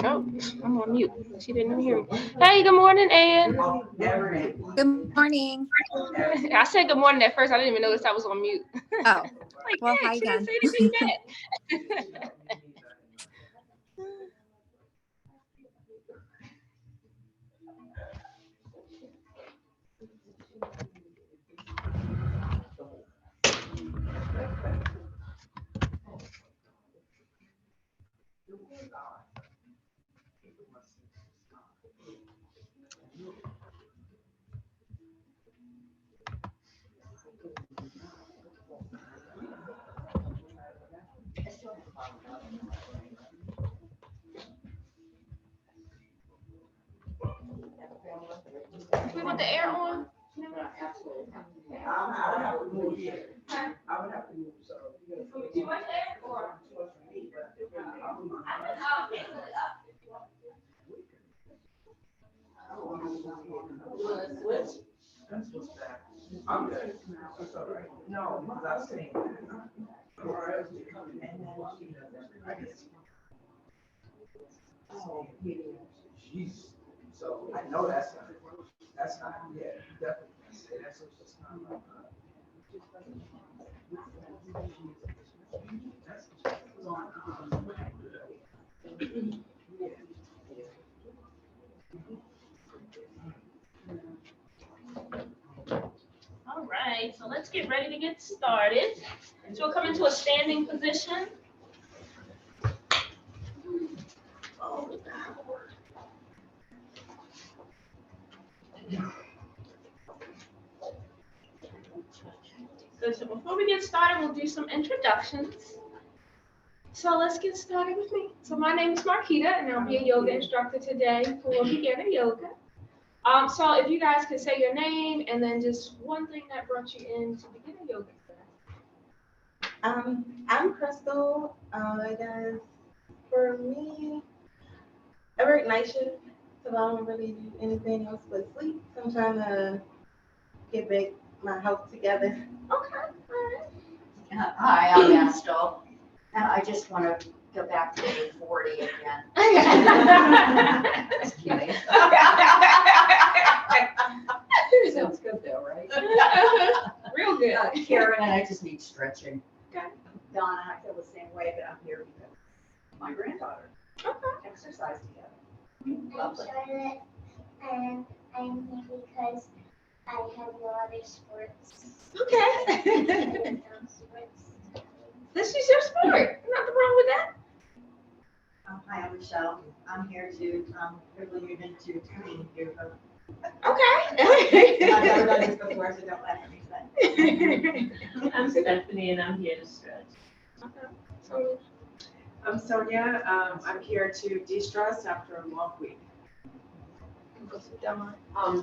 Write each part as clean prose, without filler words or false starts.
Oh, I'm on mute. She didn't even hear me. Hey, good morning, Ann. Good morning. I said good morning at first. I didn't even notice I was on mute. Oh, Like, well, dang, hi she didn't again. say anything back. We want the air on. Too much air or? All right, so let's get ready to get started. So we'll come into a standing position. Good, so before we get started, we'll do some introductions. So let's get started with me. So my name is Marquita, and I'll be a yoga instructor today for beginner yoga. So if you guys could say your name and then just one thing that brought you into beginner yoga today. I'm Crystal. I guess for me, I work night shift, so I don't really do anything else but sleep. So I'm trying to get back my health together. Okay, all right. Hi, I'm Estel, and I just want to go back to being 40 again. Just kidding. Sounds good though, right? Real good. Karen and I just need stretching. Okay. Donna, I feel the same way, but I'm here because my granddaughter exercise together. I'm Lovely. Charlotte, and I'm here because I have no other sports. Okay. No sports. This is your sport. Nothing wrong with that. Hi, I'm Michelle. I'm here to privilege you into training yoga. Okay. I've never done this before, so don't laugh at me today. I'm Stephanie and I'm here to stretch. So, I'm Sonia. I'm here to de-stress after a long week. go sit down.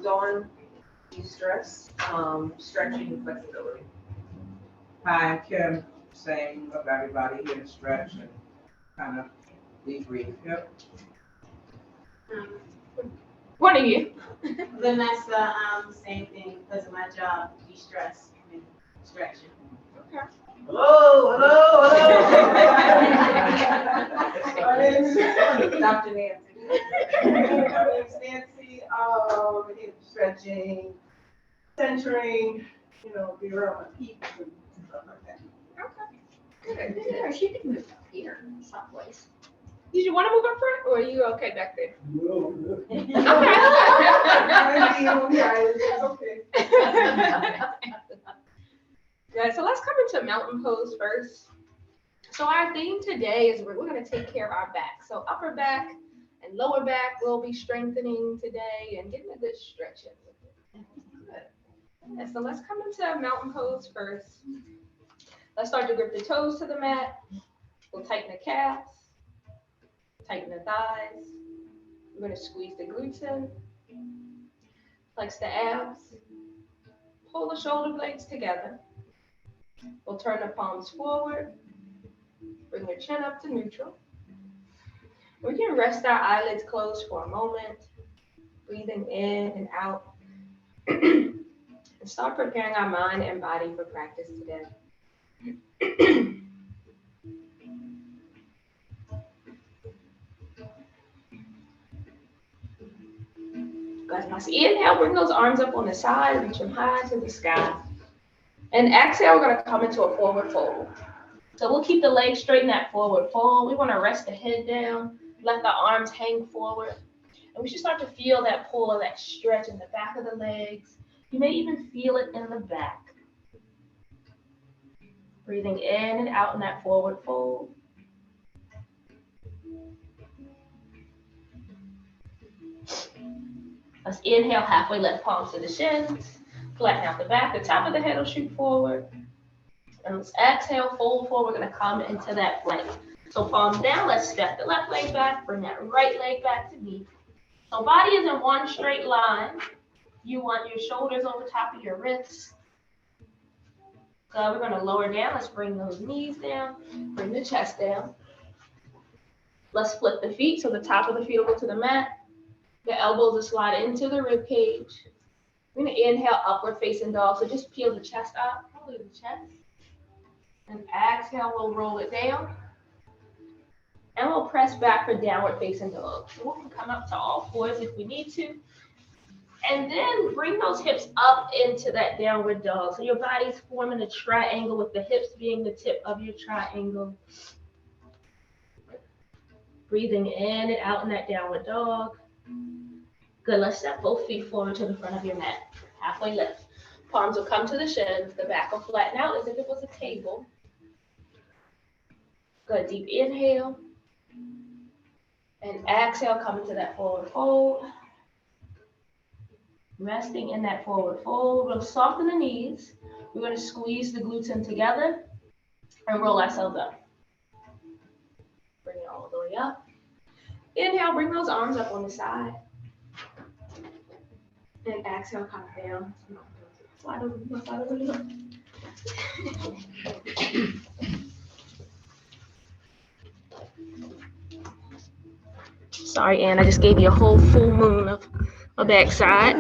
Dawn, de-stress, stretching and flexibility. Hi, I'm Kim, same of everybody here to stretch and kind of debrief. Yep. One of you. Vanessa, same thing, because of my job, de-stress and stretching. Okay. Hello, hello, My name is Dr. Nancy. My name's Nancy, stretching, centering, be around my peeps and stuff like that. Good. Yeah, she could move up here someplace. Did you want to move up front, or are you okay back there? Okay. Good. So let's come into mountain pose first. So our theme today is we're going to take care of our back. So upper back and lower back will be strengthening today and getting a good stretch in. Good. And so let's come into mountain pose first. Let's start to grip the toes to the mat. We'll tighten the calves, tighten the thighs. We're going to squeeze the glutes in, flex the abs, pull the shoulder blades together. We'll turn the palms forward, bring your chin up to neutral. We can rest our eyelids closed for a moment, breathing in and out, and start preparing our mind and body for practice today. Good. Nice. Inhale, bring those arms up on the side, reach them high to the sky. And exhale, we're gonna come into a forward fold. So we'll keep the legs straight in that forward fold. We wanna rest the head down, let the arms hang forward. And we should start to feel that pull or that stretch in the back of the legs. You may even feel it in the back. Breathing in and out in that forward fold. Let's inhale, halfway lift, palms to the shins. Flatten out the back, the top of the head will shoot forward. And let's exhale, fold forward. We're gonna come into that plank. So palms down, let's step the left leg back, bring that right leg back to meet. So body is in one straight line. You want your shoulders over top of your wrists. Good, we're gonna lower down. Let's bring those knees down, bring the chest down. Let's flip the feet, so the top of the feet will go to the mat. The elbows will slide into the rib cage. We're gonna inhale, upward facing dog. So just peel the chest up, probably the chest. And exhale, we'll roll it down. And we'll press back for downward facing dog. So we can come up to all fours if we need to. And then bring those hips up into that downward dog. So your body's forming a triangle with the hips being the tip of your triangle. Breathing in and out in that downward dog. Good, let's step both feet forward to the front of your mat. Halfway lift. Palms will come to the shins. The back will flatten out as if it was a table. Good, deep inhale. And exhale, come into that forward fold. Resting in that forward fold. We'll soften the knees. We're going to squeeze the glutes in together and roll ourselves up. Bring it all the way up. Inhale, bring those arms up on the side. And exhale, come down. Slide over. Sorry, Ann, I just gave you a whole full moon of a backside.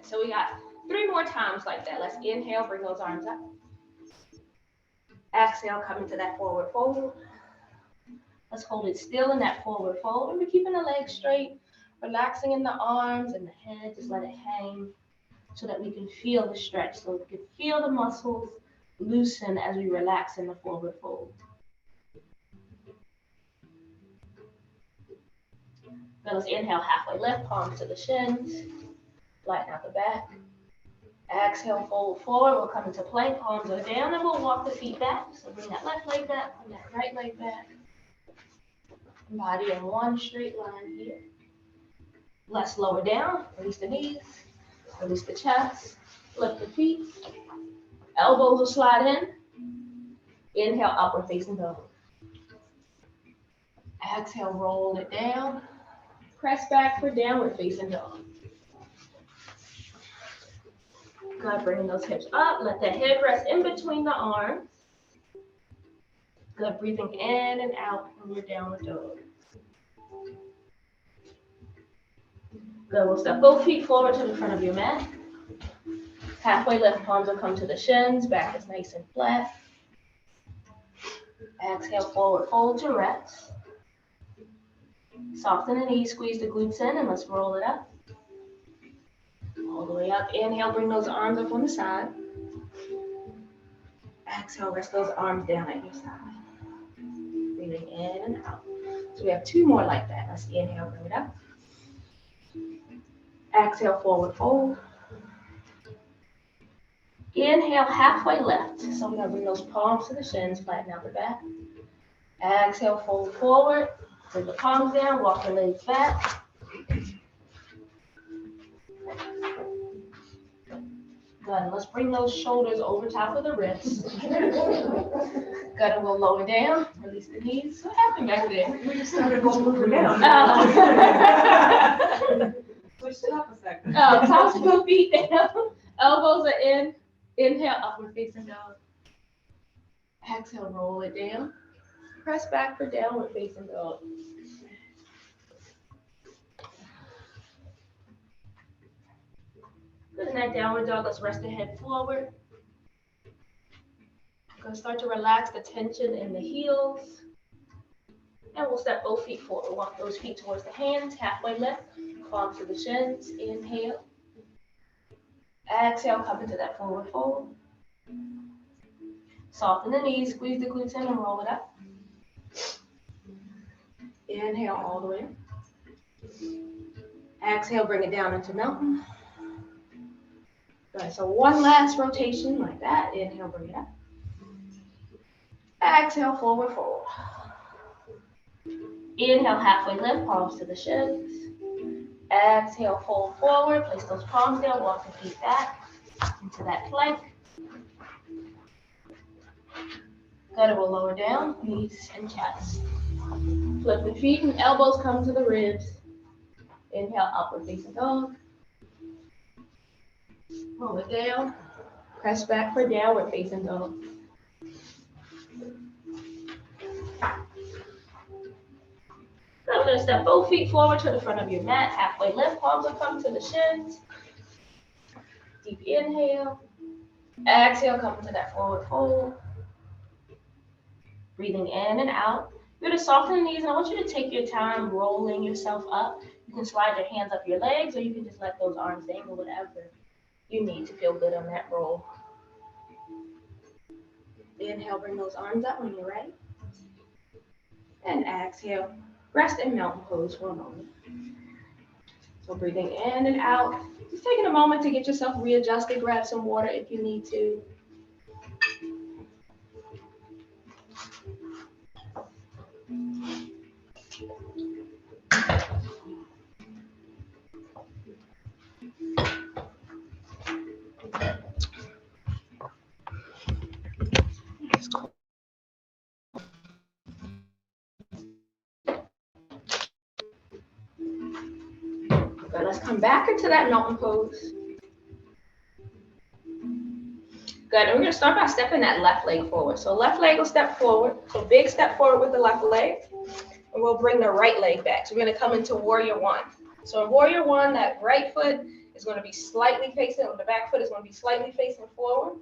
So we got 3 more times like that. Let's inhale, bring those arms up. Exhale, come into that forward fold. Let's hold it still in that forward fold. And we're keeping the legs straight, relaxing in the arms and the head. Just let it hang so that we can feel the stretch. So we can feel the muscles loosen as we relax in the forward fold. Then let's inhale, halfway lift, palms to the shins. Flatten out the back. Exhale, fold forward. We'll come into plank, palms are down, and we'll walk the feet back. So bring that left leg back, bring that right leg back. Body in one straight line here. Let's lower down, release the knees, release the chest, lift the feet. Elbows will slide in. Inhale, upward facing dog. Exhale, roll it down. Press back for downward facing dog. Good, bringing those hips up. Let the head rest in between the arms. Good, breathing in and out from your downward dog. Good, we'll step both feet forward to the front of your mat. Halfway lift, palms will come to the shins. Back is nice and flat. Exhale, forward fold to rest. Soften the knees, squeeze the glutes in, and let's roll it up. All the way up. Inhale, bring those arms up on the side. Exhale, rest those arms down at your side. Breathing in and out. So we have 2 more like that. Let's inhale, bring it up. Exhale, forward fold. Inhale, halfway lift. So we're going to bring those palms to the shins, flatten out the back. Exhale, fold forward. Bring the palms down, walk the legs back. Good. Let's bring those shoulders over top of the wrists. Good. And we'll lower down. Release the knees. What happened back there? We just started going moving down. Switched it up a second. Toss your feet down. Elbows are in. Inhale, upward facing dog. Exhale, roll it down. Press back for downward facing dog. Good, in that downward dog, let's rest the head forward. Gonna start to relax the tension in the heels. And we'll step both feet forward. Walk those feet towards the hands, halfway lift, palms to the shins. Inhale. Exhale, come into that forward fold. Soften the knees, squeeze the glutes in and roll it up. Inhale all the way. Exhale, bring it down into mountain. Good, so one last rotation like that. Inhale, bring it up. Exhale, forward fold. Inhale, halfway lift, palms to the shins. Exhale, fold forward, place those palms down, walk the feet back into that plank. Good, we'll lower down, knees and chest. Flip the feet and elbows come to the ribs. Inhale, upward facing dog. Roll it down. Press back for downward facing dog. Now we're going to step both feet forward to the front of your mat. Halfway lift, palms will come to the shins. Deep inhale. Exhale, come into that forward fold. Breathing in and out. You're going to soften the knees, and I want you to take your time rolling yourself up. You can slide your hands up your legs, or you can just let those arms dangle, whatever you need to feel good on that roll. Inhale, bring those arms up when you're ready. And exhale, rest in mountain pose for a moment. So breathing in and out. Just taking a moment to get yourself readjusted. Grab some water if you need to. Good, let's come back into that mountain pose. Good, and we're gonna start by stepping that left leg forward. So left leg will step forward. So big step forward with the left leg. And we'll bring the right leg back. So we're gonna come into warrior one. So in warrior one, that right foot is gonna be slightly facing, or the back foot is gonna be slightly facing forward.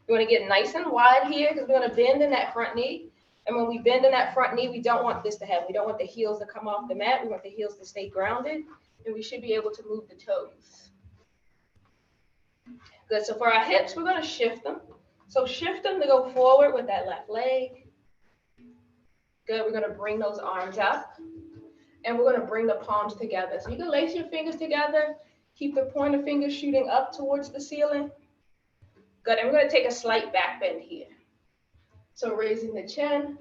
You wanna get nice and wide here because we're gonna bend in that front knee. And when we bend in that front knee, we don't want this to happen. We don't want the heels to come off the mat. We want the heels to stay grounded. And we should be able to move the toes. Good, so for our hips, we're gonna shift them. So shift them to go forward with that left leg. Good, we're gonna bring those arms up. And we're gonna bring the palms together. So you can lace your fingers together. Keep the pointer finger shooting up towards the ceiling. Good, and we're gonna take a slight back bend here. So raising the chin,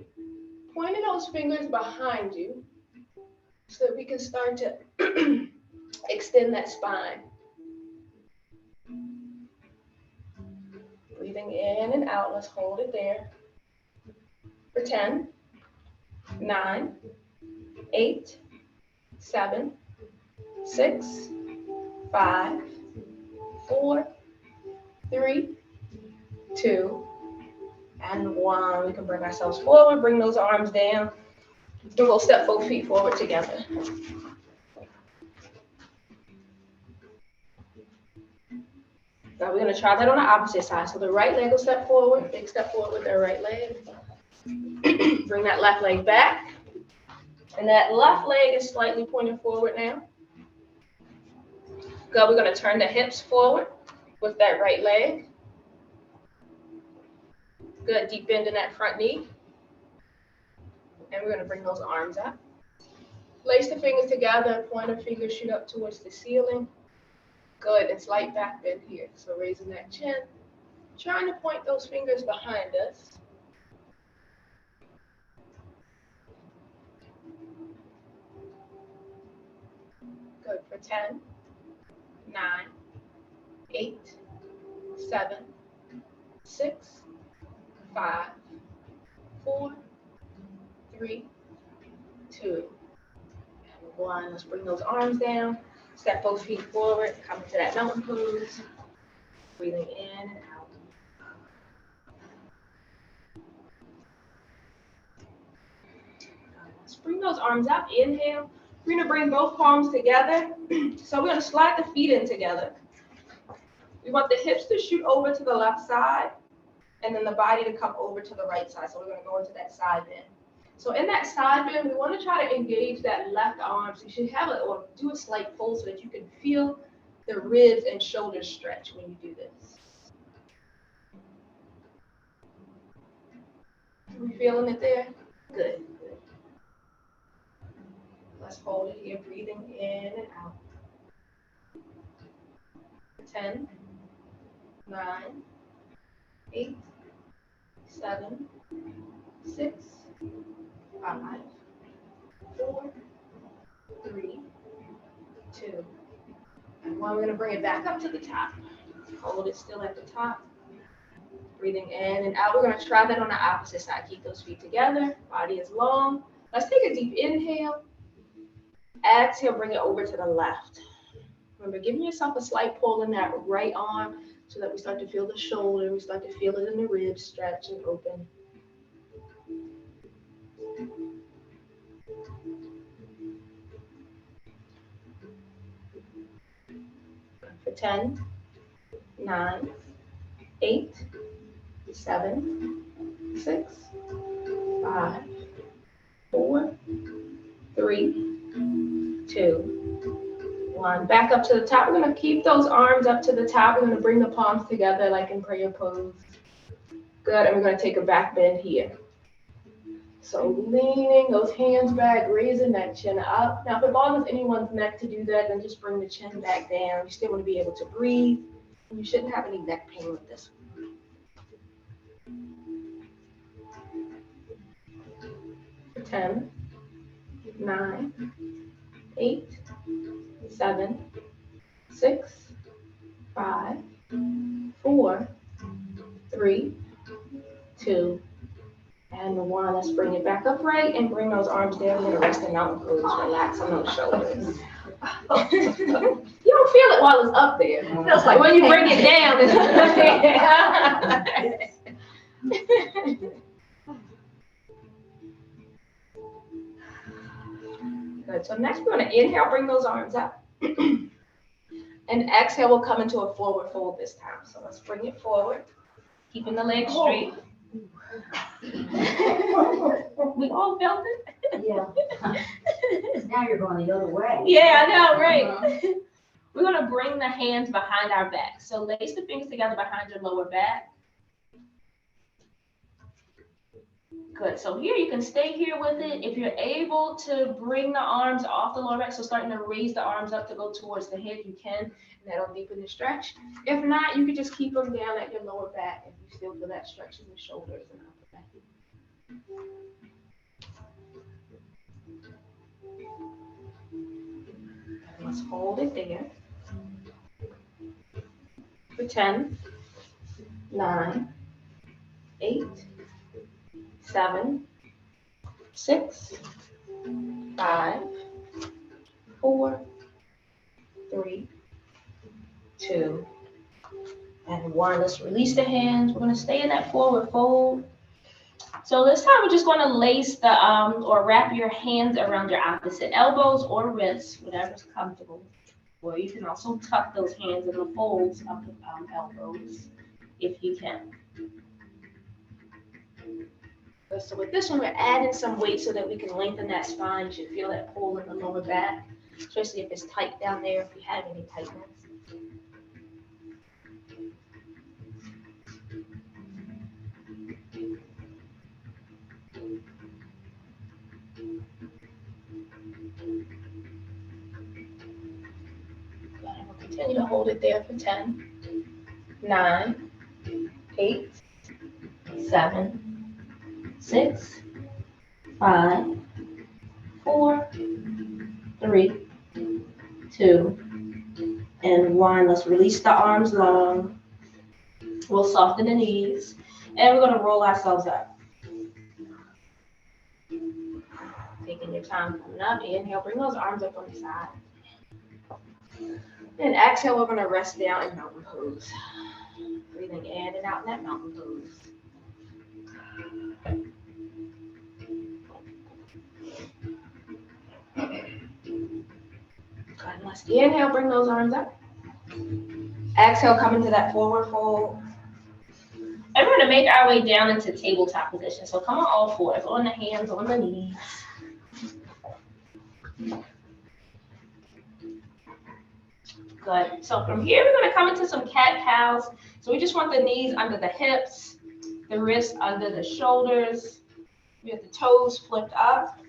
pointing those fingers behind you so that we can start to extend that spine. Breathing in and out, let's hold it there. For 10, 9, 8, 7, 6, 5, 4, 3, 2, and 1. We can bring ourselves forward, bring those arms down, and we'll step both feet forward together. Now we're going to try that on the opposite side. So the right leg will step forward, big step forward with their right leg. Bring that left leg back. And that left leg is slightly pointing forward now. Good, we're going to turn the hips forward with that right leg. Good, deep bend in that front knee. And we're going to bring those arms up. Lace the fingers together, pointer fingers shoot up towards the ceiling. Good, and slight back bend here. So raising that chin, trying to point those fingers behind us. Good, for 10, 9, 8, 7, 6, 5, 4, 3, 2, and 1. Let's bring those arms down. Step both feet forward, come into that mountain pose. Breathing in and out. Let's bring those arms up. Inhale. We're going to bring both palms together. So we're going to slide the feet in together. We want the hips to shoot over to the left side. and then the body to come over to the right side. So we're gonna go into that side bend. So in that side bend, we wanna try to engage that left arm. So you should have or do a slight pull so that you can feel the ribs and shoulders stretch when you do this. Are we feeling it there? Good, good. Let's hold it here, breathing in and out. 10, 9, 8, 7, 6, 5, 4, 3, 2, and 1. We're going to bring it back up to the top. Hold it still at the top. Breathing in and out. We're going to try that on the opposite side. Keep those feet together. Body is long. Let's take a deep inhale. Exhale, bring it over to the left. Remember, giving yourself a slight pull in that right arm so that we start to feel the shoulder. We start to feel it in the ribs stretch and open. For 10, 9, 8, 7, 6, 5, 4, 3, 2, 1. Back up to the top. We're going to keep those arms up to the top. We're going to bring the palms together like in prayer pose. Good. And we're going to take a back bend here. So leaning those hands back, raising that chin up. Now, if it bothers anyone's neck to do that, then just bring the chin back down. You still want to be able to breathe. And you shouldn't have any neck pain with this one. 10, 9, 8, 7, 6, 5, 4, 3, 2, and 1. Let's bring it back upright and bring those arms down. We're going to rest in mountain pose. Relax on those shoulders. You don't feel it while it's up there. It feels like when you bring it down, it's Good. So next we're going to inhale, bring those arms up. And exhale, we'll come into a forward fold this time. So let's bring it forward, keeping the legs straight. We all felt it? Yeah. Now you're going the other way. Yeah, I know, right? We're going to bring the hands behind our back. So lace the fingers together behind your lower back. Good. So here you can stay here with it. If you're able to bring the arms off the lower back, so starting to raise the arms up to go towards the head, you can. And that'll deepen the stretch. If not, you can just keep them down at your lower back if you still feel that stretch in the shoulders and upper back. Let's hold it there. For 10, 9, 8, 7, 6, 5, 4, 3, 2, and 1. Let's release the hands. We're going to stay in that forward fold. So this time we're just going to lace the or wrap your hands around your opposite elbows or wrists, whatever's comfortable. Or you can also tuck those hands in the folds of the elbows if you can. So with this one, we're adding some weight so that we can lengthen that spine. You should feel that pull in the lower back, especially if it's tight down there, if you have any tightness. And we'll continue to hold it there for 10, 9, 8, 7, 6, 5, 4, 3, 2, and 1. Let's release the arms long. We'll soften the knees, and we're going to roll ourselves up. Taking your time coming up. Inhale, bring those arms up on the side. And exhale, we're going to rest down in mountain pose. Breathing in and out in that mountain pose. Good. Let's inhale, bring those arms up. Exhale, come into that forward fold. And we're going gonna make our way down into tabletop position. So come on all fours, on the hands, on the knees. Good. So from here, we're gonna come into some cat-cows. So we just want the knees under the hips, the wrists under the shoulders. We have the toes flipped up.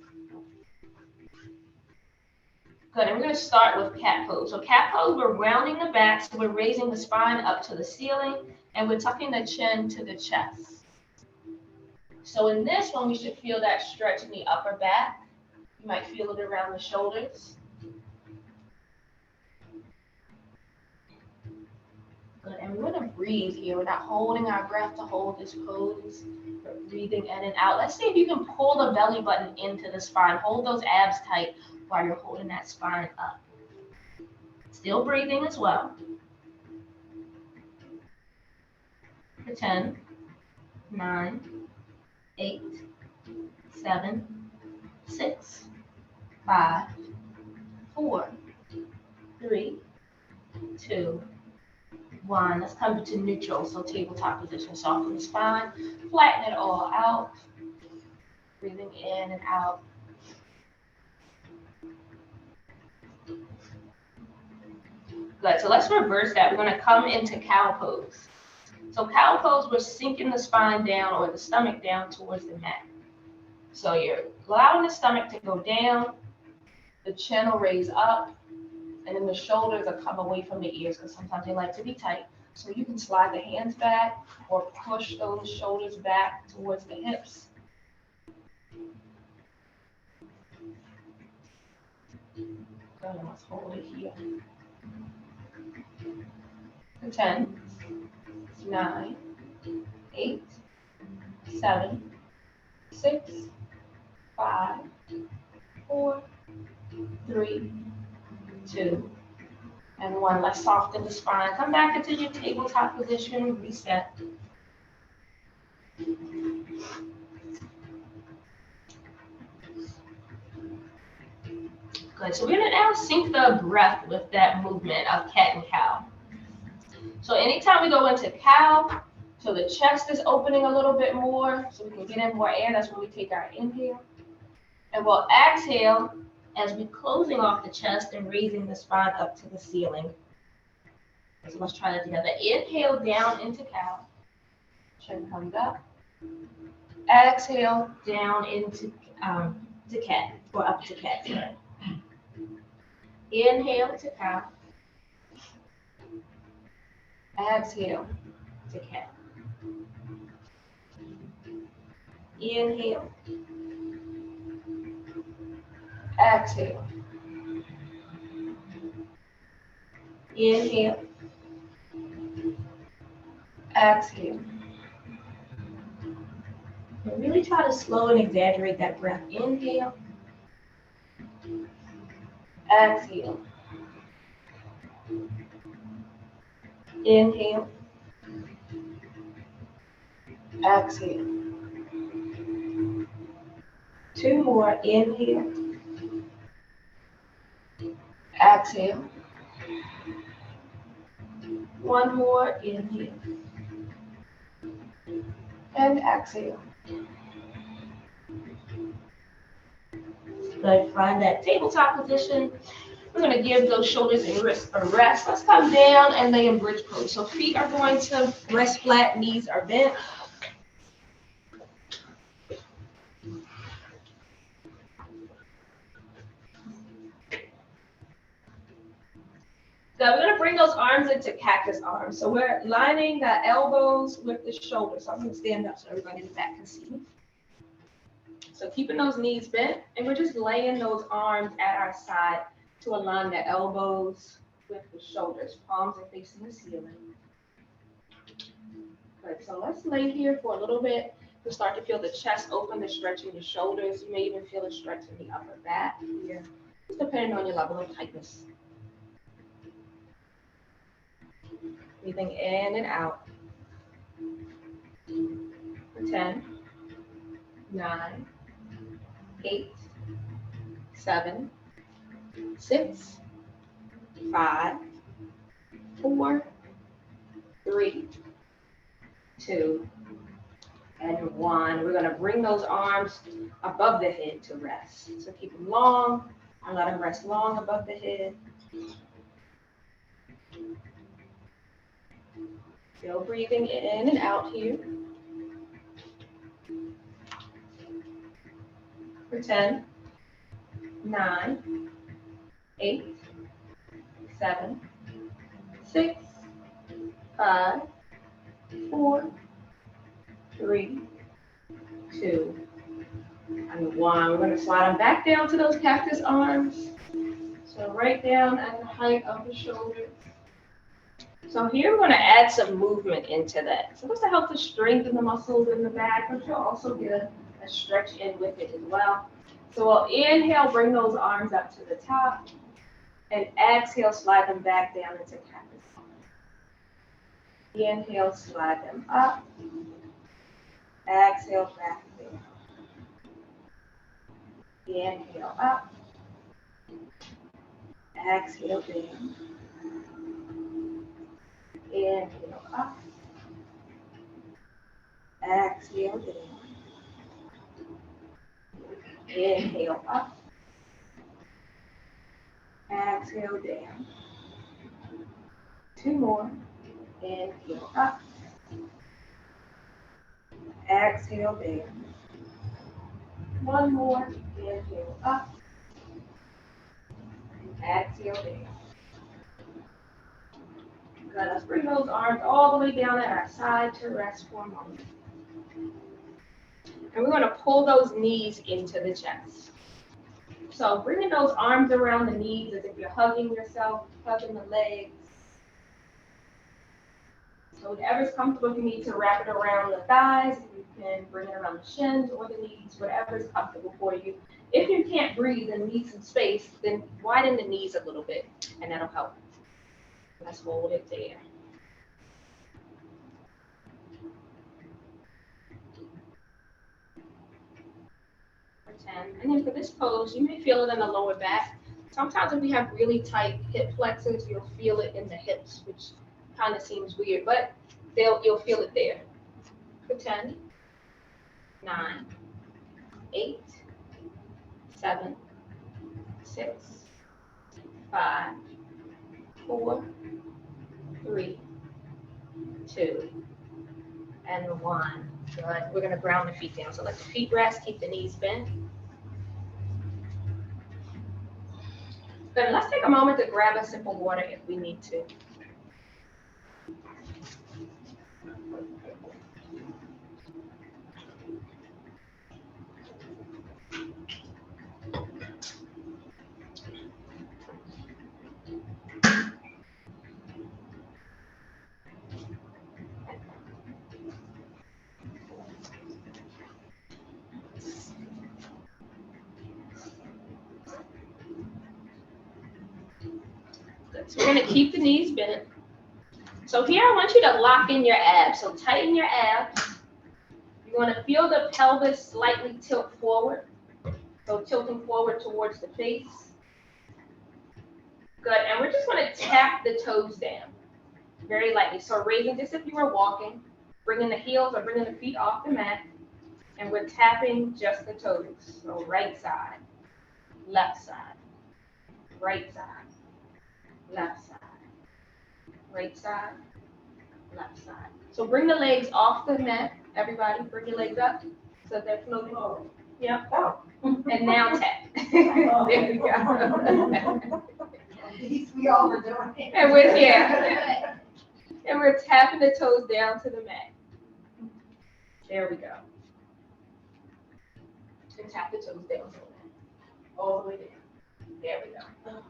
Good, and we're gonna start with cat pose. So cat pose, we're rounding the back, so we're raising the spine up to the ceiling, and we're tucking the chin to the chest. So in this one, we should feel that stretch in the upper back. You might feel it around the shoulders. Good, and we're gonna breathe here. We're not holding our breath to hold this pose. We're breathing in and out. Let's see if you can pull the belly button into the spine. Hold those abs tight while you're holding that spine up. Still breathing as well. For 10, 9, 8, 7, 6, 5, 4, 3, 2, 1. Let's come to neutral, so tabletop position. Soften the spine, flatten it all out. Breathing in and out. Good, so let's reverse that. We're gonna come into cow pose. So cow pose, we're sinking the spine down or the stomach down towards the mat. So you're allowing the stomach to go down, the chin will raise up, and then the shoulders will come away from the ears because sometimes they like to be tight. So you can slide the hands back or push those shoulders back towards the hips. Good, let's hold it here. 10, 9, 8, 7, 6, 5, 4, 3, 2, and 1. Let's soften the spine. Come back into your tabletop position, reset. Good, so we're gonna now sync the breath with that movement of cat and cow. So anytime we go into cow, so the chest is opening a little bit more, so we can get in more air. That's when we take our inhale. And we'll exhale as we're closing off the chest and raising the spine up to the ceiling. So let's try that together. Inhale down into cow. Chin comes up. Exhale down into to cat, or up to cat. Sorry. Inhale to cow. Exhale to cat. Inhale. Exhale. Inhale. Exhale. And really try to slow and exaggerate that breath. Inhale. Exhale. Inhale. Exhale. 2 more. Inhale. Exhale. 1 more. Inhale. And exhale. Good. Find that tabletop position. We're going to give those shoulders and wrists a rest. Let's come down and lay in bridge pose. So feet are going to rest flat, knees are bent. So we're going to bring those arms into cactus arms. So we're lining the elbows with the shoulders. So I'm going to stand up so everybody in the back can see. So keeping those knees bent, and we're just laying those arms at our side to align the elbows with the shoulders. Palms are facing the ceiling. Good, so let's lay here for a little bit. You'll start to feel the chest open, the stretch in your shoulders. You may even feel a stretch in the upper back here, just depending on your level of tightness. Breathing in and out. 10, 9, 8, 7, 6, 5, 4, 3, 2, and 1. We're going to bring those arms above the head to rest. So keep them long and let them rest long above the head. Still breathing in and out here. For 10, 9, 8, 7, 6, 5, 4, 3, 2, and 1. We're going to slide them back down to those cactus arms. So right down at the height of the shoulders. So here we're going to add some movement into that. So this will help to strengthen the muscles in the back, but you'll also get a stretch in with it as well. So we'll inhale, bring those arms up to the top, and exhale, slide them back down into cactus. Inhale, slide them up. Exhale, back down. Inhale, up. Exhale, down. Inhale, up. Exhale, down. Inhale, up. Exhale, down. 2 more. Inhale, up. Exhale, down. 1 more. Inhale, up. Exhale, down. Good. Let's bring those arms all the way down at our side to rest for a moment. And we're going to pull those knees into the chest. So bringing those arms around the knees as if you're hugging yourself, hugging the legs. So whatever's comfortable, if you need to wrap it around the thighs, you can bring it around the shins or the knees, whatever's comfortable for you. If you can't breathe and need some space, then widen the knees a little bit, and that'll help. Let's hold it there. For 10. And then for this pose, you may feel it in the lower back. Sometimes if we have really tight hip flexors, you'll feel it in the hips, which kind of seems weird, but you'll feel it there. For 10, 9, 8, 7, 6, 5, 4, 3, 2, and 1. Good. We're going to ground the feet down. So let the feet rest, keep the knees bent. Good. Let's take a moment to grab a sip of water if we need to. Good. So we're going to keep the knees bent. So here I want you to lock in your abs. So tighten your abs. You want to feel the pelvis slightly tilt forward. So tilting forward towards the face. Good. And we're just going to tap the toes down very lightly. So raising just if you were walking, bringing the heels or bringing the feet off the mat. And we're tapping just the toes. So right side, left side, right side, left side, right side, left side. So bring the legs off the mat. Everybody, bring your legs up so they're floating forward. Yep. Oh. And now tap. There we go. We all were doing it. And we're tapping the toes down to the mat. There we go. And tap the toes down to the mat. All the way down. There we go.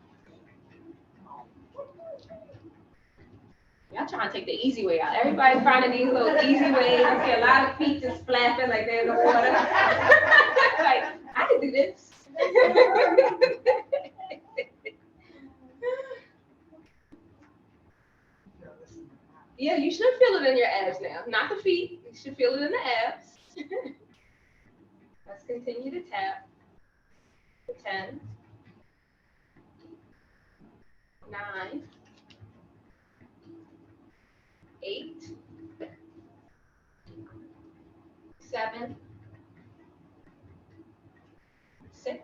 Y'all trying to take the easy way out. Everybody's finding these little easy ways. I see a lot of feet just flapping like they're in the water. Like, I can do this. Yeah, you should feel it in your abs now. Not the feet. You should feel it in the abs. Let's continue to tap. 10, 9, 8, 7, 6,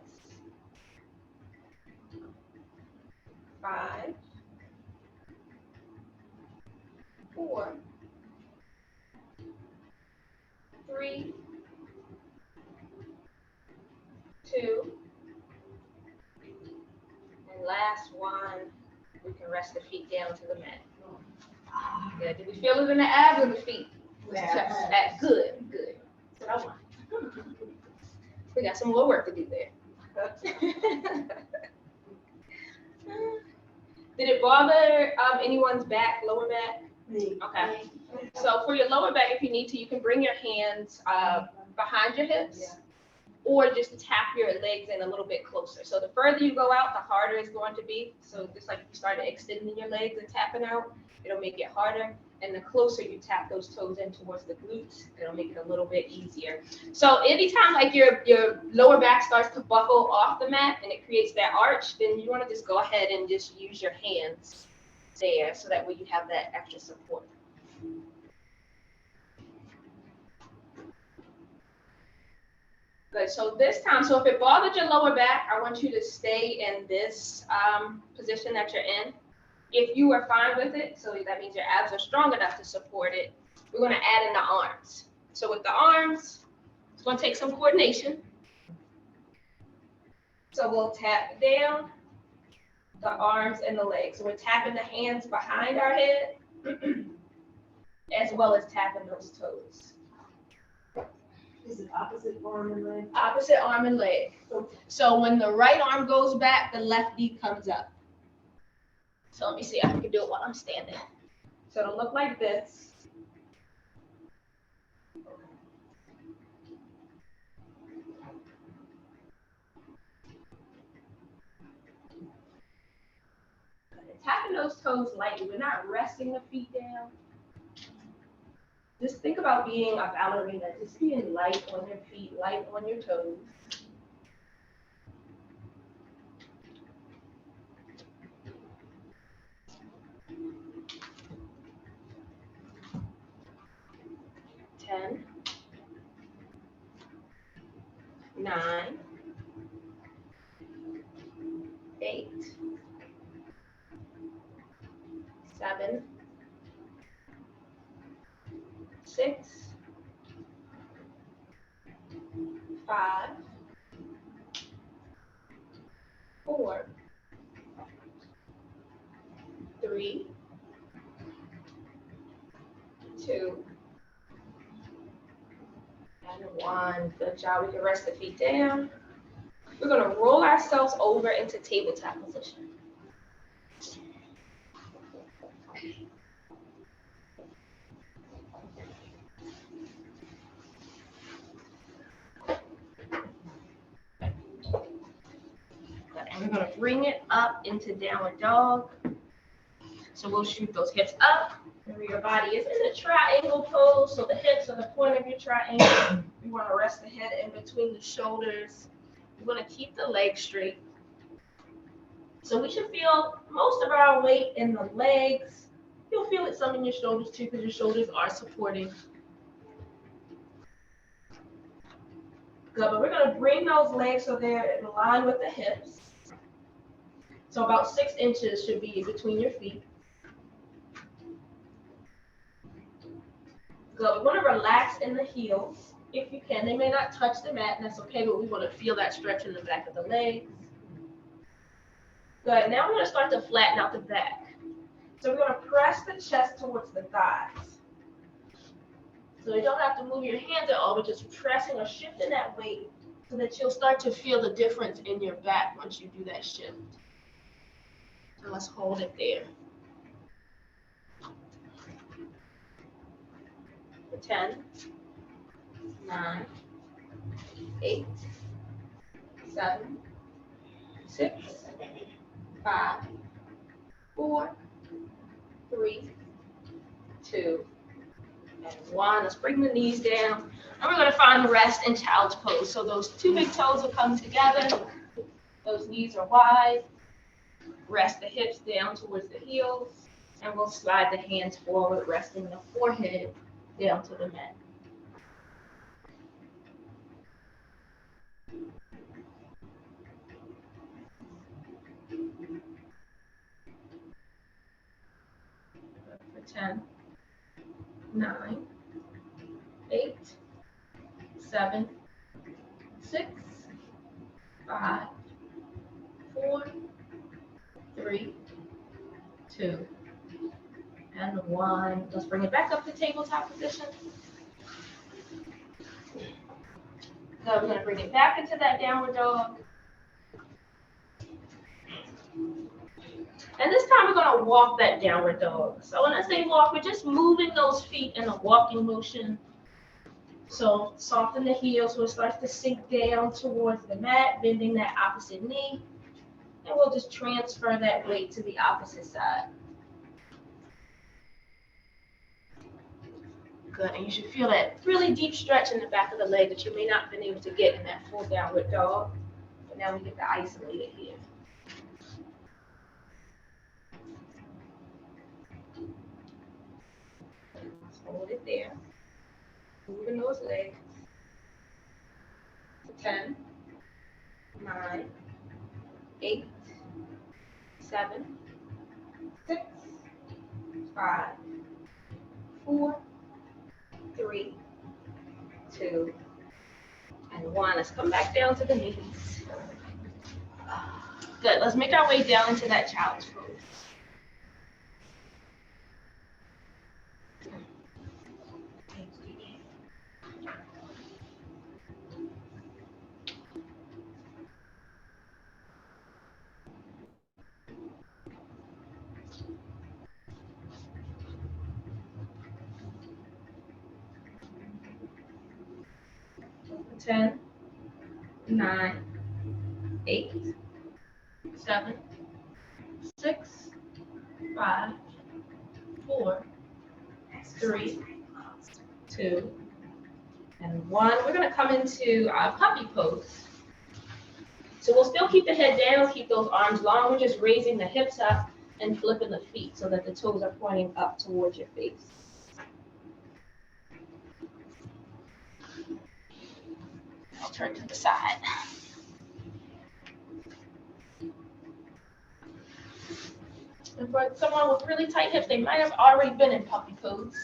5, 4, 3, 2, and last one. We can rest the feet down to the mat. Good. Did we feel it in the abs or the feet? Chest. Good, good. That's what I want. We got some more work to do there. Did it bother anyone's back, lower back? Okay. So for your lower back, if you need to, you can bring your hands behind your hips, or just tap your legs in a little bit closer. So the further you go out, the harder it's going to be. So just like you started extending your legs and tapping out, it'll make it harder. And the closer you tap those toes in towards the glutes, it'll make it a little bit easier. So anytime like your lower back starts to buckle off the mat and it creates that arch, then you want to just go ahead and just use your hands there, so that way you have that extra support. Good, so this time, so if it bothered your lower back, I want you to stay in this position that you're in. If you are fine with it, so that means your abs are strong enough to support it, we're gonna add in the arms. So with the arms, it's gonna take some coordination. So we'll tap down the arms and the legs. So we're tapping the hands behind our head, as well as tapping those toes. Is it opposite arm and leg? Opposite arm and leg. So when the right arm goes back, the left knee comes up. So let me see if I can do it while I'm standing. So it'll look like this. Tapping those toes lightly. We're not resting the feet down. Just think about being a ballerina, just being light on your feet, light on your toes. Ten, 9, 8, 7, 6, 5, 4, 3, 2, and 1. Good job. We can rest the feet down. We're going to roll ourselves over into tabletop position. And we're going to bring it up into downward dog. So we'll shoot those hips up. Remember, your body is in a triangle pose, so the hips are the point of your triangle. We want to rest the head in between the shoulders. We're going to keep the legs straight. So we should feel most of our weight in the legs. You'll feel it some in your shoulders too, because your shoulders are supporting. Good, but we're going to bring those legs so they're in line with the hips. So about 6 inches should be between your feet. Good, we want to relax in the heels if you can. They may not touch the mat, and that's okay, but we want to feel that stretch in the back of the legs. Good, now we're going to start to flatten out the back. So we're going to press the chest towards the thighs. So you don't have to move your hands at all, but just pressing or shifting that weight so that you'll start to feel the difference in your back once you do that shift. So let's hold it there. 10, 9, 8, 7, 6, 5, 4, 3, 2, and 1. Let's bring the knees down. And we're going to find rest in child's pose. So those 2 big toes will come together. Those knees are wide. Rest the hips down towards the heels. And we'll slide the hands forward, resting the forehead down to the mat. 10, 9, 8, 7, 6, 5, 4, 3, 2, and 1. Let's bring it back up to tabletop position. So we're going to bring it back into that downward dog. And this time we're going to walk that downward dog. So when I say walk, we're just moving those feet in a walking motion. So soften the heel so it starts to sink down towards the mat, bending that opposite knee. And we'll just transfer that weight to the opposite side. Good, and you should feel that really deep stretch in the back of the leg that you may not have been able to get in that full downward dog. But now we get to isolate it here. Hold it there. Moving those legs. 10, 9, 8, 7, 6, 5, 4, 3, 2, and 1. Let's come back down to the knees. Good. Let's make our way down into that child's pose. Ten, 9, 8, 7, 6, 5, 4, 3, 2, and 1. We're going to come into our puppy pose. So we'll still keep the head down, keep those arms long. We're just raising the hips up and flipping the feet so that the toes are pointing up towards your face. I'll turn to the side. And for someone with really tight hips, they might have already been in puppy pose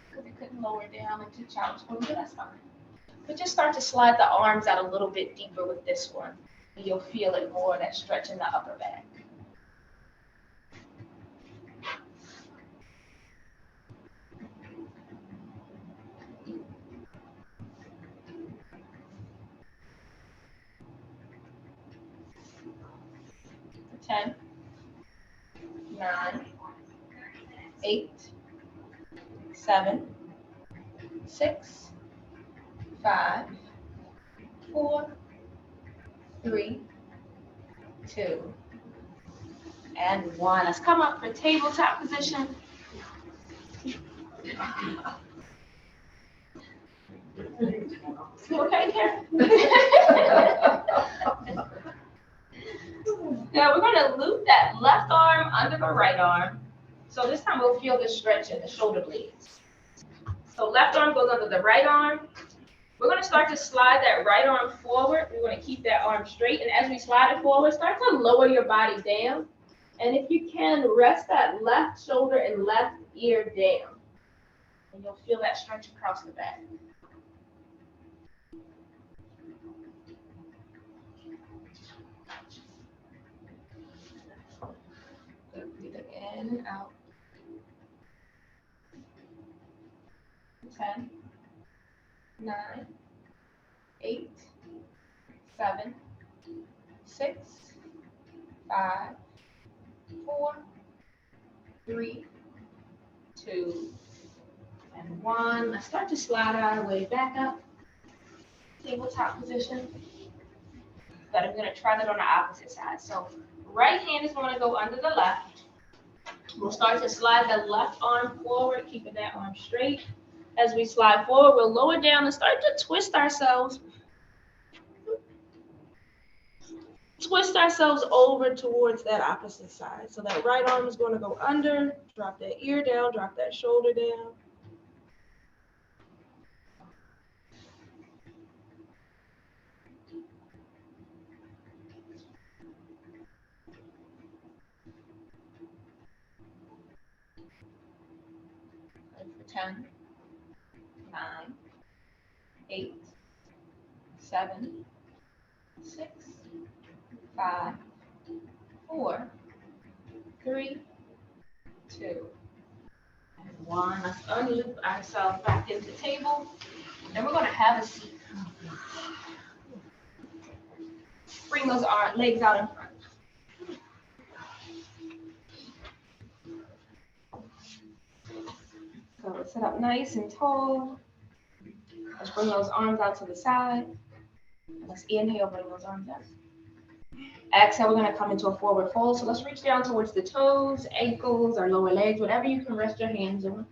because they couldn't lower down into child's pose, but that's fine. But just start to slide the arms out a little bit deeper with this one. And you'll feel it more, that stretch in the upper back. Ten, 9, 8, 7, 6, 5, 4, 3, 2, and 1. Let's come up for tabletop position. You okay, Karen? Now we're going to loop that left arm under the right arm. So this time we'll feel this stretch in the shoulder blades. So left arm goes under the right arm. We're going to start to slide that right arm forward. We're going to keep that arm straight. And as we slide it forward, start to lower your body down. And if you can, rest that left shoulder and left ear down. And you'll feel that stretch across the back. Good. Breathe in and out. 10, 9, 8, 7, 6, 5, 4, 3, 2, and 1. Let's start to slide our way back up. Tabletop position. But I'm going to try that on the opposite side. So right hand is going to go under the left. We'll start to slide the left arm forward, keeping that arm straight. As we slide forward, we'll lower down and start to twist ourselves. Twist ourselves over towards that opposite side. So that right arm is going to go under, drop that ear down, drop that shoulder down. 10, 9, 8, 7, 6, 5, 4, 3, 2, and 1. Let's unloop ourselves back into table. Then we're going to have a seat. Bring those legs out in front. So let's sit up nice and tall. Let's bring those arms out to the side. Let's inhale, bring those arms up. Exhale, we're going to come into a forward fold. So let's reach down towards the toes, ankles, or lower legs, whatever you can rest your hands on.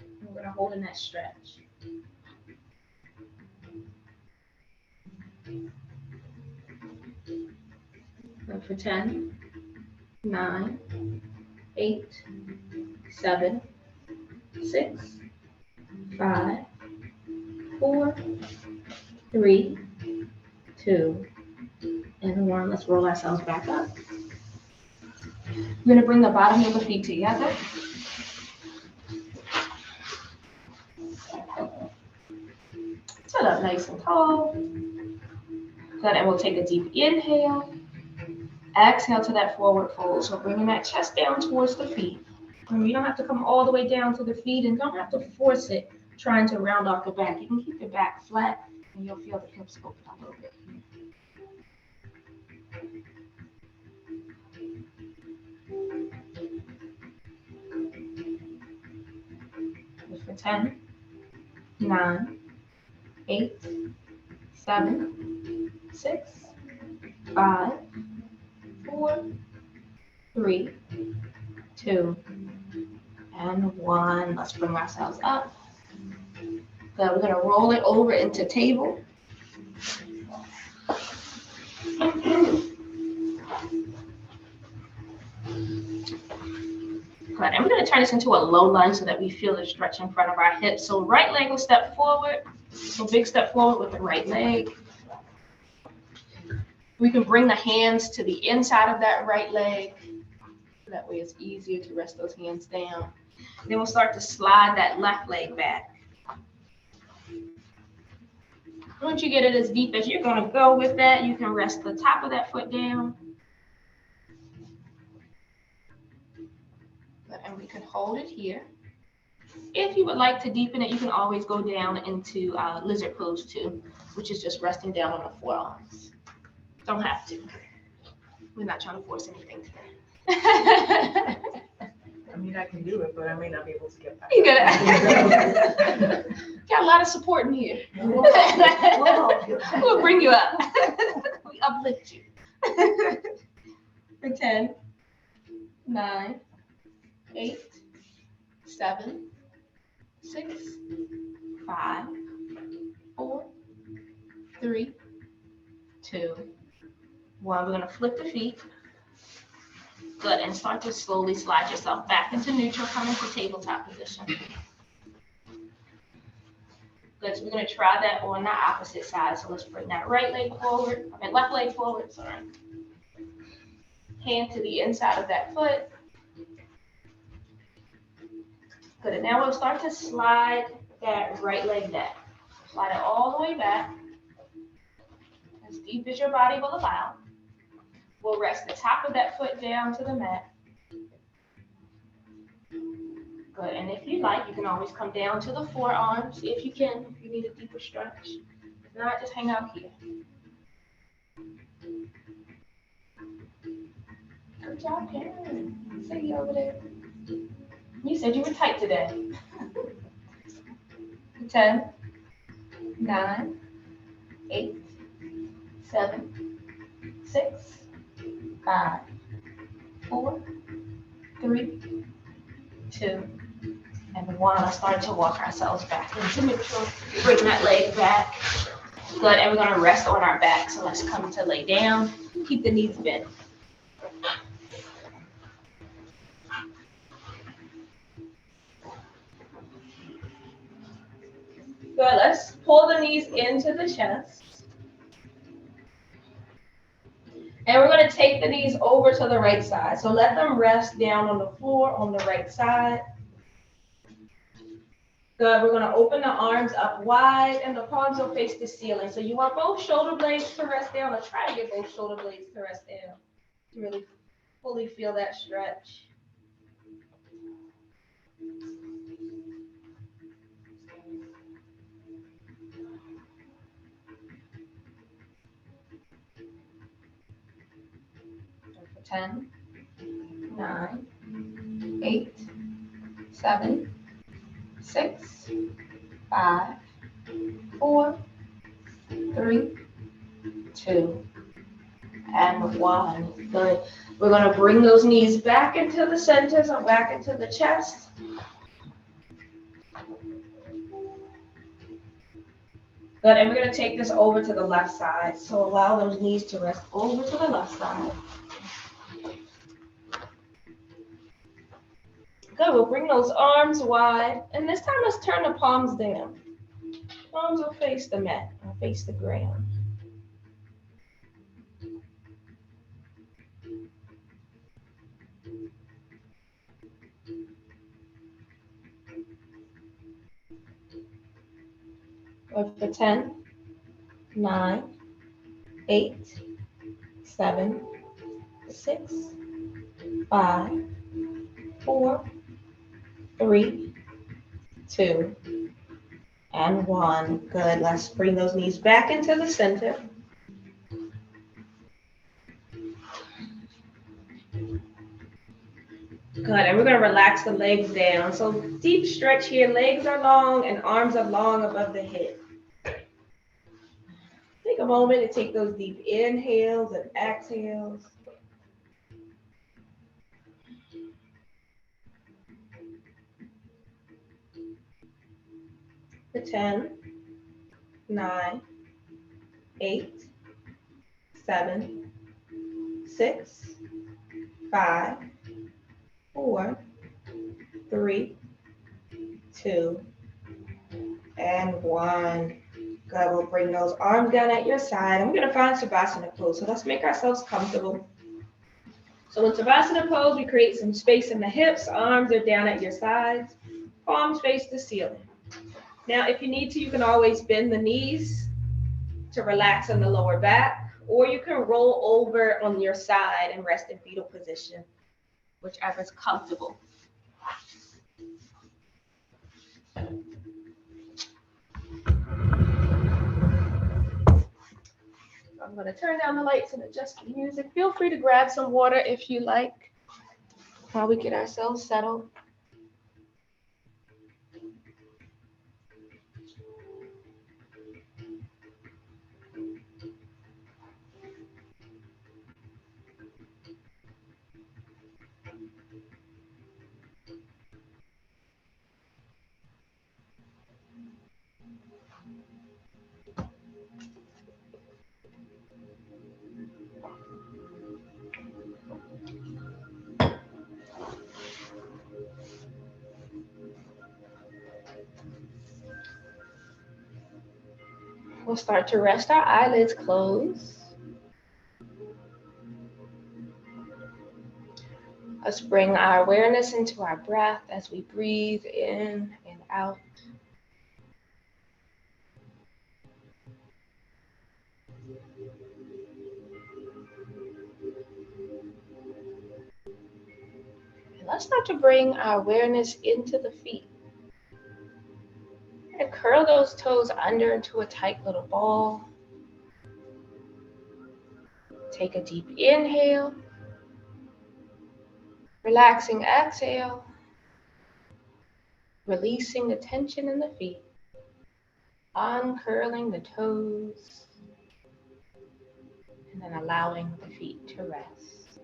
And we're going to hold in that stretch. Go for 10, 9, 8, 7, 6, 5, 4, 3, 2, and 1. Let's roll ourselves back up. We're going to bring the bottom of the feet together. Sit up nice and tall. Good, and we'll take a deep inhale. Exhale to that forward fold. So bringing that chest down towards the feet. And you don't have to come all the way down to the feet and don't have to force it trying to round off the back. You can keep your back flat and you'll feel the hips open a little bit. For 10, 9, 8, 7, 6, 5, 4, 3, 2, and 1. Let's bring ourselves up. Good. We're going to roll it over into table. Good. And we're going to turn this into a low lunge so that we feel the stretch in front of our hips. So right leg will step forward. So big step forward with the right leg. We can bring the hands to the inside of that right leg. That way it's easier to rest those hands down. Then we'll start to slide that left leg back. Once you get it as deep as you're going to go with that, you can rest the top of that foot down. And we can hold it here. If you would like to deepen it, you can always go down into lizard pose too, which is just resting down on the forearms. Don't have to. We're not trying to force anything today. I mean, I can do it, but I may not be able to get back. You got a lot of support in here. We'll bring you up. We uplift you. For 10, 9, 8, 7, 6, 5, 4, 3, 2, 1. We're going to flip the feet. Good, and start to slowly slide yourself back into neutral, come into tabletop position. Good, so we're going to try that on the opposite side. So let's bring that right leg forward, left leg forward, sorry. Hand to the inside of that foot. Good, and now we'll start to slide that right leg back. Slide it all the way back, as deep as your body will allow. We'll rest the top of that foot down to the mat. Good, and if you like, you can always come down to the forearms if you can, if you need a deeper stretch. If not, just hang out here. Good job, Karen. See you over there. You said you were tight today. 10, 9, 8, 7, 6, 5, 4, 3, 2, and 1. Let's start to walk ourselves back into neutral. Bring that leg back. Good, and we're going to rest on our back. So let's come to lay down. Keep the knees bent. Good, let's pull the knees into the chest. And we're going to take the knees over to the right side. So let them rest down on the floor on the right side. Good, we're gonna open the arms up wide and the palms will face the ceiling. So you want both shoulder blades to rest down, or try to get both shoulder blades to rest down. To really fully feel that stretch. For 10, 9, 8, 7, 6, 5, 4, 3, 2, and 1. Good. We're going to bring those knees back into the centers or back into the chest. Good. And we're going to take this over to the left side. So allow those knees to rest over to the left side. Good. We'll bring those arms wide. And this time, let's turn the palms down. Palms will face the mat or face the ground. Good for 10, 9, 8, 7, 6, 5, 4, 3, 2, and 1. Good. Let's bring those knees back into the center. Good. And we're going to relax the legs down. So deep stretch here. Legs are long and arms are long above the hip. Take a moment to take those deep inhales and exhales. For 10, 9, 8, 7, 6, 5, 4, 3, 2, and 1. Good. We'll bring those arms down at your side. I'm going to find Savasana pose. So let's make ourselves comfortable. So in Savasana pose, we create some space in the hips. Arms are down at your sides. Palms face the ceiling. Now, if you need to, you can always bend the knees to relax in the lower back, or you can roll over on your side and rest in fetal position, whichever is comfortable. I'm going to turn down the lights and adjust the music. Feel free to grab some water if you like while we get ourselves settled. We'll start to rest our eyelids closed. Let's bring our awareness into our breath as we breathe in and out. And let's start to bring our awareness into the feet. And curl those toes under into a tight little ball. Take a deep inhale. Relaxing exhale. Releasing the tension in the feet. Uncurling the toes. And then allowing the feet to rest.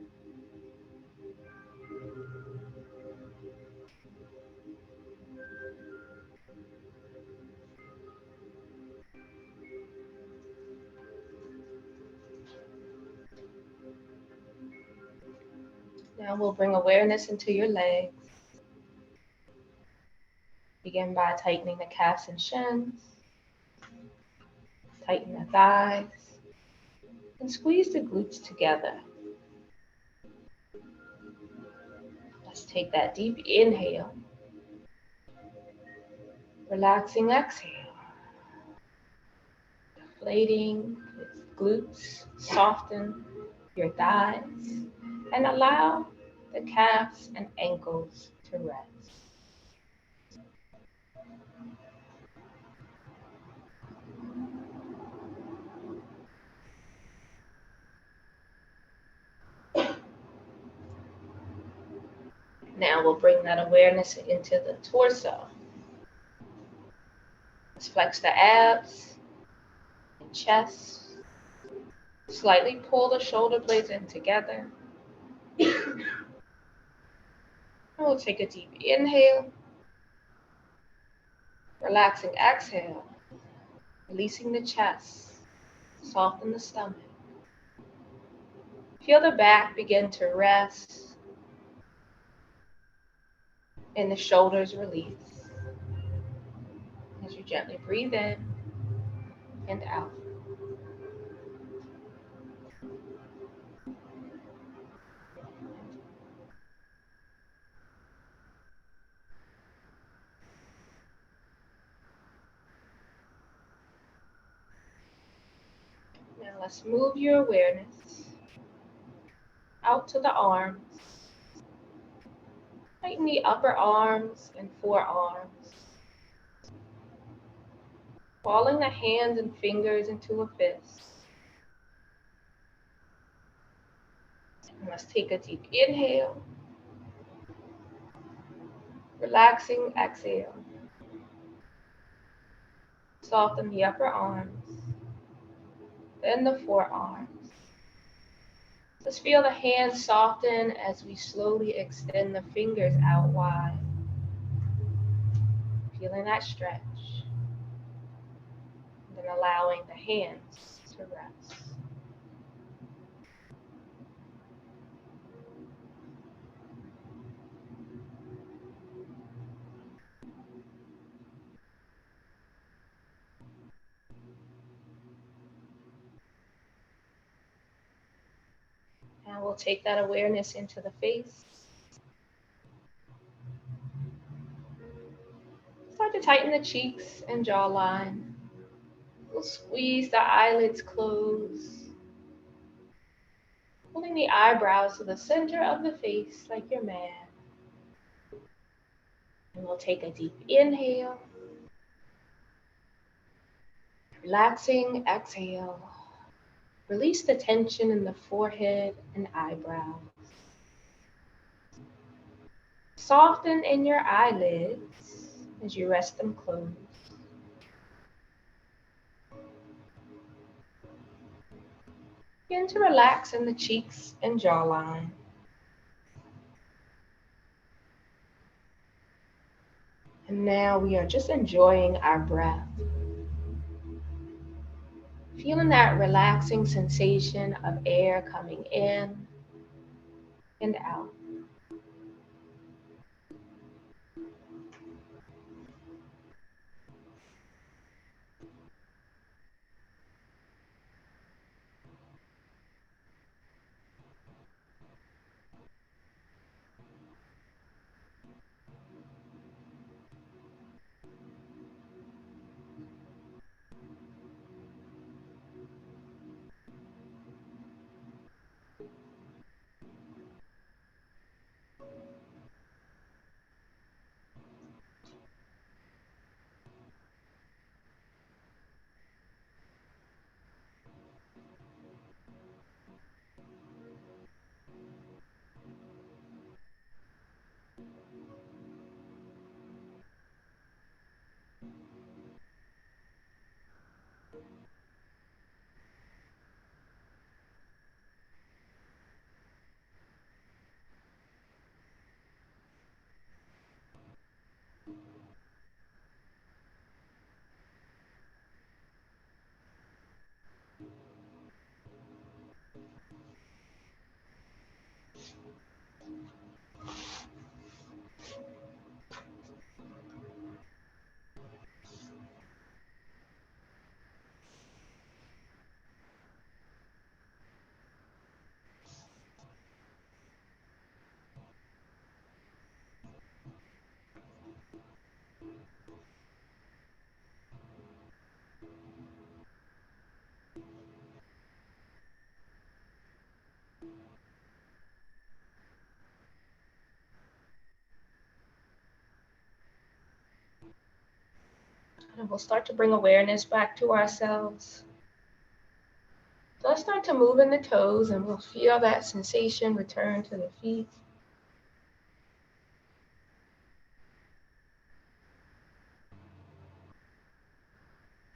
Now we'll bring awareness into your legs. Begin by tightening the calves and shins. Tighten the thighs. And squeeze the glutes together. Let's take that deep inhale. Relaxing exhale. Deflating its glutes, soften your thighs, and allow the calves and ankles to rest. Now we'll bring that awareness into the torso. Let's flex the abs and chest. Slightly pull the shoulder blades in together. And we'll take a deep inhale. Relaxing exhale. Releasing the chest. Soften the stomach. Feel the back begin to rest and the shoulders release as you gently breathe in and out. Now let's move your awareness out to the arms. Tighten the upper arms and forearms. Balling the hands and fingers into a fist. And let's take a deep inhale. Relaxing exhale. Soften the upper arms, then the forearms. Just feel the hands soften as we slowly extend the fingers out wide. Feeling that stretch. And then allowing the hands to rest. Now we'll take that awareness into the face. Start to tighten the cheeks and jawline. We'll squeeze the eyelids close. Pulling the eyebrows to the center of the face like you're mad. And we'll take a deep inhale. Relaxing exhale. Release the tension in the forehead and eyebrows. Soften in your eyelids as you rest them closed. Begin to relax in the cheeks and jawline. And now we are just enjoying our breath. Feeling that relaxing sensation of air coming in and out. And we'll start to bring awareness back to ourselves. So let's start to move in the toes and we'll feel that sensation return to the feet.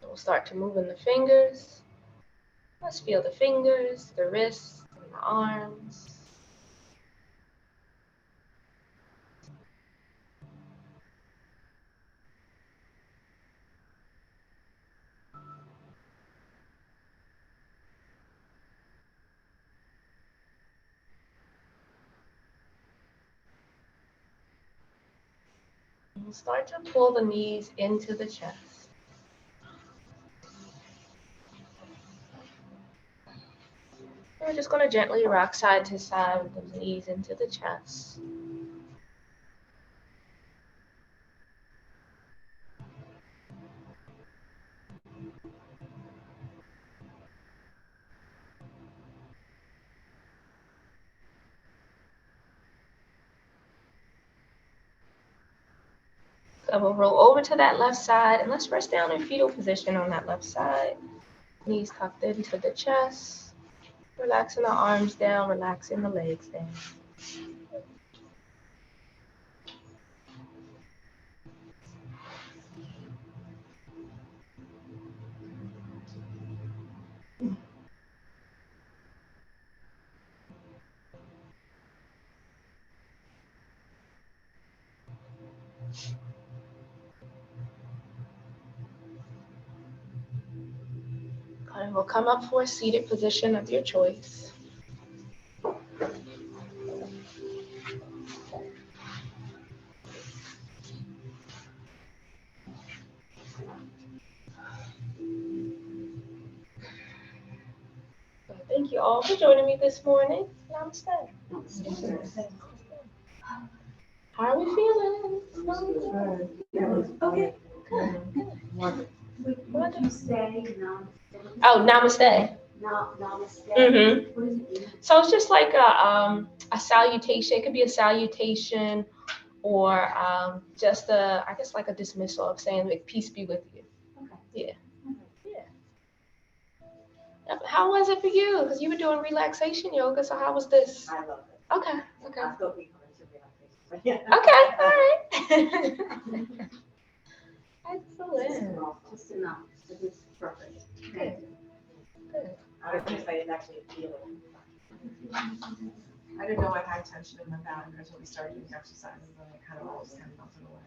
We'll start to move in the fingers. Let's feel the fingers, the wrists, and the arms. And we'll start to pull the knees into the chest. We're just going to gently rock side to side with the knees into the chest. So we'll roll over to that left side and let's rest down in fetal position on that left side. Knees tucked into the chest. Relaxing the arms down, relaxing the legs down. And we'll come up for a seated position of your choice. So thank you all for joining me this morning. Namaste. How are we feeling? Okay. Good. What did you say? Oh, namaste. Namaste. Mm-hmm. What does it mean? So it's just like a salutation. It could be a salutation or just I guess like a dismissal of saying like peace be with you. Okay. Yeah. How was it for you? Because you were doing relaxation yoga, so how was this? I love it. Okay. I thought we covered some relaxation, but yeah. Okay, all right. Excellent. Just enough. It was perfect. Good. Good. I was just saying, actually feel it. I didn't know I had tension in my back until we started doing exercises and it kind of all just kind of melted away.